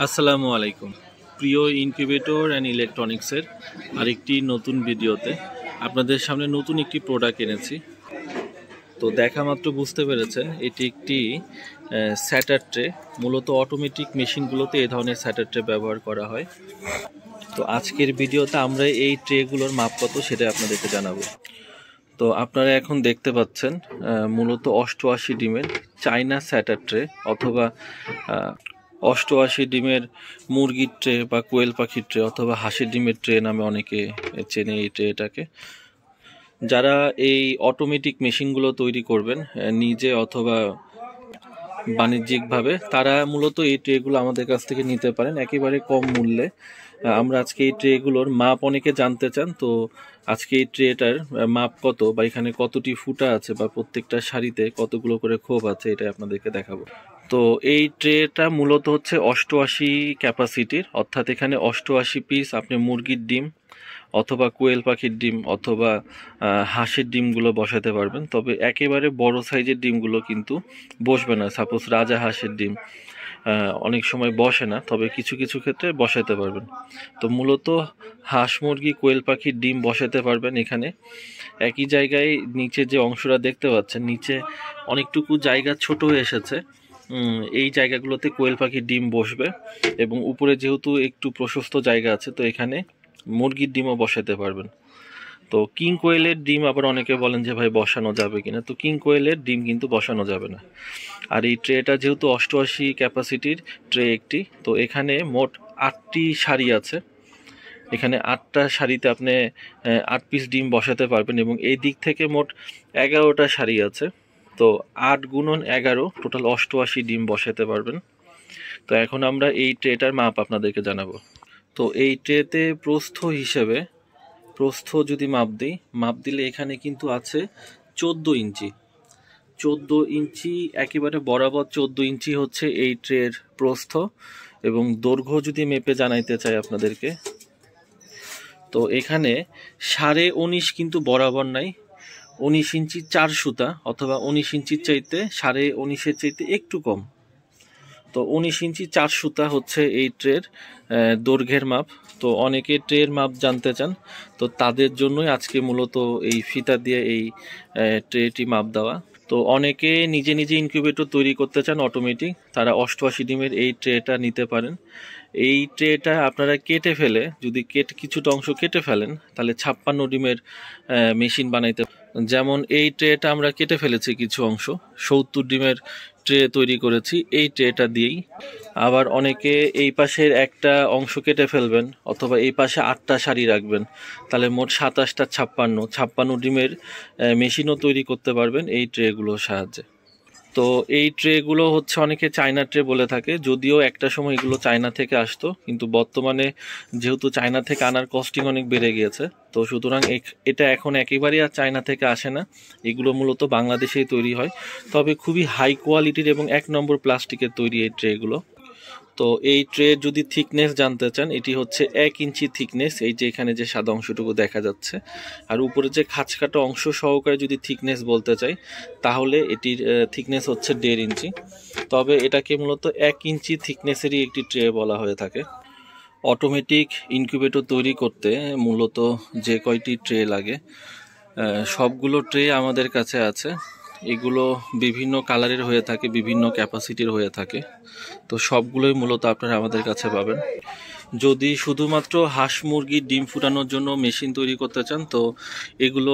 আসসালামু আলাইকুম প্রিয় ইনকিউবেটর অ্যান্ড ইলেকট্রনিক্সের আরেকটি নতুন ভিডিওতে আপনাদের সামনে নতুন একটি প্রোডাক্ট এনেছি। তো দেখা মাত্র বুঝতে পেরেছেন এটি একটি স্যাটার ট্রে। মূলত অটোমেটিক মেশিনগুলোতে এই ধরনের স্যাটার ট্রে ব্যবহার করা হয়। তো আজকের ভিডিওতে আমরা এই ট্রেগুলোর মাপ কত সেটা আপনাদেরকে জানাবো। তো আপনারা এখন দেখতে পাচ্ছেন মূলত 88 ডিমের চাইনা স্যাটার ট্রে অথবা 88 ডিমের মুরগির ট্রে বা কোয়েল পাখির ট্রে অথবা হাঁসের ডিমের ট্রে নামে অনেকে চেনে এই ট্রেটাকে। যারা এই অটোমেটিক মেশিনগুলো তৈরি করবেন নিজে অথবা বাণিজ্যিকভাবে, তারা মূলত এই ট্রেগুলো আমাদের কাছ থেকে নিতে পারেন একেবারে কম মূল্যে। আমরা আজকে এই ট্রেগুলোর মাপ অনেকে জানতে চান, তো আজকে এই ট্রেটার মাপ কত বা এখানে কতটি ফুটা আছে বা প্রত্যেকটা সারিতে কতগুলো করে খোপ আছে এটা আপনাদেরকে দেখাবো। তো এই ট্রেটা মূলত হচ্ছে 88 ক্যাপাসিটির, অর্থাৎ এখানে 88 পিস আপনি মুরগির ডিম অথবা কোয়েল পাখির ডিম অথবা হাঁসের ডিমগুলো বসাতে পারবেন। তবে একেবারে বড় সাইজের ডিমগুলো কিন্তু বসবে না। সাপোজ রাজা হাঁসের ডিম অনেক সময় বসে না, তবে কিছু কিছু ক্ষেত্রে বসাতে পারবেন। তো মূলত হাঁস মুরগি কোয়েল পাখির ডিম বসাতে পারবেন এখানে একই জায়গায়। নিচে যে অংশটা দেখতে পাচ্ছেন, নিচে অনেকটুকু জায়গা ছোট হয়ে এসেছে, এই জায়গাগুলোতে কোয়েল পাখির ডিম বসবে এবং উপরে যেহেতু একটু প্রশস্ত জায়গা আছে, তো এখানে মুরগির ডিমও বসাতে পারবেন। তো কিং কোয়েলের ডিম আবার অনেকে বলেন যে ভাই বসানো যাবে কিনা, তো কিং কোয়েলের ডিম কিন্তু বসানো যাবে না। আর এই ট্রেটা যেহেতু 88 ক্যাপাসিটির ট্রে একটি, তো এখানে মোট 8টি সারি আছে। এখানে 8টা সারিতে আপনি 8 পিস ডিম বসাতে পারবেন এবং এই দিক থেকে মোট 11টা সারি আছে। তো 8 গুণন 11 টোটাল 88 ডিম বসাতে পারবেন। তো এখন আমরা এই ট্রেটার মাপ আপনাদেরকে জানাবো। তো এই ট্রেতে প্রস্থ যদি মাপ দিলে এখানে কিন্তু আছে 14 ইঞ্চি। 14 ইঞ্চি একেবারে বরাবর 14 ইঞ্চি হচ্ছে এই ট্রের প্রস্থ। এবং দৈর্ঘ্য যদি মেপে জানাইতে চাই আপনাদেরকে, তো এখানে 19.5 কিন্তু বরাবর নাই, 19 ইঞ্চি 4 সুতা অথবা 19 ইঞ্চির চাইতে 19.5-এর চাইতে একটু কম। তো 19 ইঞ্চি 4 সুতা হচ্ছে এই ট্রের দৈর্ঘ্যের মাপ। তো অনেকে ট্রের মাপ জানতে চান, তো তাদের জন্যই আজকে মূলত এই ফিতা দিয়ে এই ট্রেটি মাপ দেওয়া। তো অনেকে নিজে নিজে ইনকিউবেটর তৈরি করতে চান অটোমেটিক, তারা 88 ডিমের এই ট্রেটা নিতে পারেন। এই ট্রেটা আপনারা কেটে ফেলে, যদি কিছুটা অংশ কেটে ফেলেন তাহলে 56 ডিমের মেশিন বানাইতে। যেমন এই ট্রেটা আমরা কেটে ফেলেছি কিছু অংশ, 70 ডিমের ট্রে তৈরি করেছি এই ট্রেটা দিয়েই। আবার অনেকে এই পাশের একটা অংশ কেটে ফেলবেন অথবা এই পাশে 8টা সারি রাখবেন, তাহলে মোট 27টা 56 ডিমের মেশিনও তৈরি করতে পারবেন এই ট্রেগুলোর সাহায্যে। তো এই ট্রেগুলো হচ্ছে অনেকে চায়না ট্রে বলে থাকে, যদিও একটা সময় এগুলো চায়না থেকে আসতো, কিন্তু বর্তমানে যেহেতু চায়না থেকে আনার কস্টিং অনেক বেড়ে গিয়েছে, তো সুতরাং এটা এখন একেবারেই আর চায়না থেকে আসে না। এগুলো মূলত বাংলাদেশেই তৈরি হয়, তবে খুবই হাই কোয়ালিটির এবং 1 নম্বর প্লাস্টিকের তৈরি এই ট্রেগুলো। তো এই ট্রে যদি থিকনেস জানতে চান, এটি হচ্ছে 1 ইঞ্চি থিকনেস, এই যে এখানে যে সাদা অংশটুকু দেখা যাচ্ছে। আর উপরে যে খাঁজকাটা অংশ সহকারে যদি থিকনেস বলতে চাই, তাহলে এটির থিকনেস হচ্ছে 1.5 ইঞ্চি। তবে এটাকে মূলত 1 ইঞ্চি থিকনেসেরই একটি ট্রে বলা হয়ে থাকে। অটোমেটিক ইনকিউবেটর তৈরি করতে মূলত যে কয়টি ট্রে লাগে, সবগুলো ট্রে আমাদের কাছে আছে। এগুলো বিভিন্ন কালারের হয়ে থাকে, বিভিন্ন ক্যাপাসিটির হয়ে থাকে। তো সবগুলোই মূলত আপনারা আমাদের কাছে পাবেন। যদি শুধুমাত্র হাঁস মুরগির ডিম ফুটানোর জন্য মেশিন তৈরি করতে চান, তো এগুলো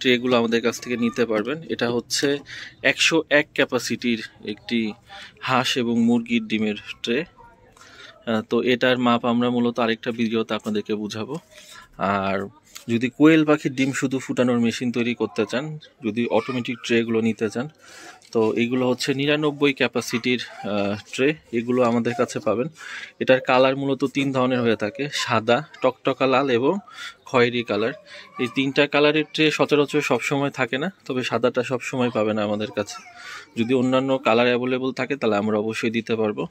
ট্রেগুলো আমাদের কাছ থেকে নিতে পারবেন। এটা হচ্ছে 101 ক্যাপাসিটির একটি হাঁস এবং মুরগির ডিমের ট্রে। তো এটার মাপ আমরা মূলত আরেকটা ভিডিওতে আপনাদেরকে বুঝাবো। আর যদি কোয়েল পাখির ডিম শুধু ফুটানোর মেশিন তৈরি করতে চান, যদি অটোমেটিক ট্রেগুলো নিতে চান, তো এগুলো হচ্ছে 99 ক্যাপাসিটির ট্রে, এগুলো আমাদের কাছে পাবেন। এটার কালার মূলত 3 ধরনের হয়ে থাকে, সাদা, টকটকা লাল এবং খয়েরি কালার। এই 3টা কালারের ট্রে সচরাচর সবসময় থাকে না, তবে সাদাটা সবসময় পাবেন আমাদের কাছে। যদি অন্যান্য কালার অ্যাভেলেবল থাকে তাহলে আমরা অবশ্যই দিতে পারবো।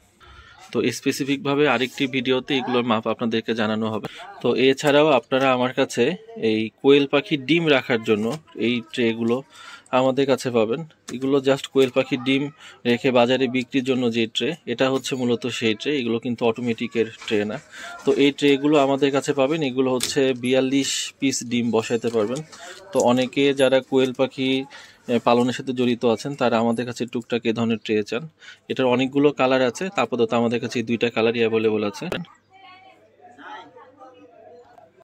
তো স্পেসিফিকভাবে আরেকটি ভিডিওতে এগুলোর মাপ আপনাদেরকে জানানো হবে। তো এছাড়াও আপনারা আমার কাছে এই কোয়েল পাখির ডিম রাখার জন্য এই ট্রেগুলো আমাদের কাছে পাবেন। এগুলো জাস্ট কোয়েল পাখির ডিম রেখে বাজারে বিক্রির জন্য যে ট্রে, এটা হচ্ছে মূলত সেই ট্রে। এগুলো কিন্তু অটোমেটিকের ট্রে না। তো এই ট্রেগুলো আমাদের কাছে পাবেন। এগুলো হচ্ছে 42 পিস ডিম বসাতে পারবেন। তো অনেকে যারা কোয়েল পাখি পালনের সাথে জড়িত আছেন তারা আমাদের কাছে টুকটাক এ ধরনের ট্রে চান। এটার অনেকগুলো কালার আছে, আপাতত আমাদের কাছে এই 2টা কালারই অ্যাভেলেবল আছে।